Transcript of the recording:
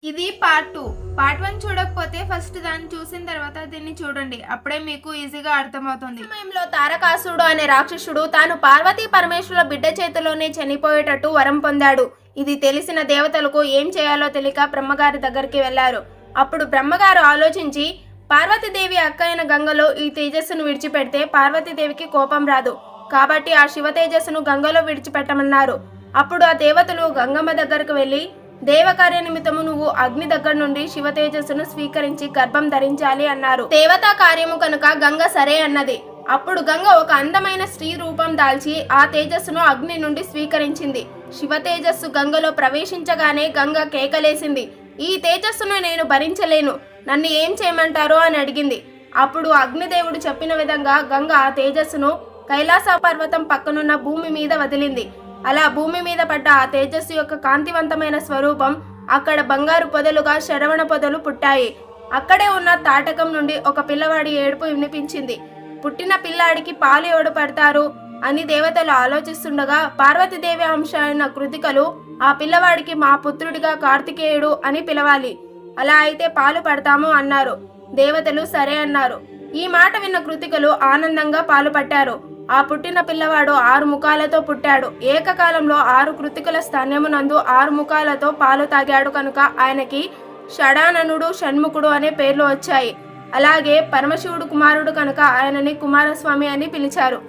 ఇది part 2. Part 1 చూడకపోతే first దాన్ని చూసిన తర్వాత దీన్ని చూడండి. అప్పుడే మీకు ఈజీగా అర్థమవుతుంది. సమయంలో తారకాసురుడు అనే రాక్షసుడు తాను పార్వతీ పరమేశ్వరుల బిడ్డ చేతిలోనే చనిపోయేటట్టు వరం పొందాడు. ఇది తెలిసిన దేవతలకు ఏం చేయాలో తెలియక బ్రహ్మగారి దగ్గరికి వెళ్లారు. అప్పుడు బ్రహ్మగారు ఆలోచించి పార్వతీదేవి అక్క అయిన గంగలో ఈ తేజస్సును విడిచిపెడితే పార్వతీదేవికి కోపం రాదు, కాబట్టి ఆ శివ తేజస్సును గంగలో విడిచిపెట్టమన్నారు. అప్పుడు ఆ దేవతలు గంగమ్మ దగ్గరకు వెళ్లి దేవకార్య నిమిత్తము నువ్వు అగ్ని దగ్గర నుండి శివ తేజస్సును స్వీకరించి గర్భం ధరించాలి అన్నారు. దేవతా కార్యము కనుక గంగ సరే అన్నది. అప్పుడు గంగ ఒక అందమైన స్త్రీ రూపం దాల్చి ఆ తేజస్సును అగ్ని నుండి స్వీకరించింది. శివ తేజస్సు గంగలో ప్రవేశించగానే గంగ కేకలేసింది, ఈ తేజస్సును నేను భరించలేను, నన్ను ఏం చేయమంటారో అని అడిగింది. అప్పుడు అగ్నిదేవుడు చెప్పిన విధంగా గంగ ఆ తేజస్సును కైలాస పర్వతం పక్కనున్న భూమి మీద వదిలింది. అలా భూమి మీద పడ్డ ఆ తేజస్సు యొక్క కాంతివంతమైన స్వరూపం అక్కడ బంగారు పొదలుగా శరవణ పొదలు పుట్టాయి. అక్కడే ఉన్న తాటకం నుండి ఒక పిల్లవాడి ఏడుపు వినిపించింది. పుట్టిన పిల్లాడికి పాలు ఎవడు పడతారు అని దేవతలు ఆలోచిస్తుండగా పార్వతీదేవి అంశ అయిన కృతికలు ఆ పిల్లవాడికి మా పుత్రుడిగా కార్తికేయుడు అని పిలవాలి, అలా అయితే పాలు పడతాము అన్నారు. దేవతలు సరే అన్నారు. ఈ మాట విన్న కృతికలు ఆనందంగా పాలు పట్టారు. ఆ పుట్టిన పిల్లవాడు 6 ముఖాలతో పుట్టాడు. ఏకకాలంలో 6 కృతికల స్తన్యమునందు 6 ముఖాలతో పాలు తాగాడు కనుక ఆయనకి షడాననుడు, షణ్ముఖుడు అనే పేర్లు వచ్చాయి. అలాగే పరమశివుడు కుమారుడు కనుక ఆయనని కుమారస్వామి అని పిలిచారు.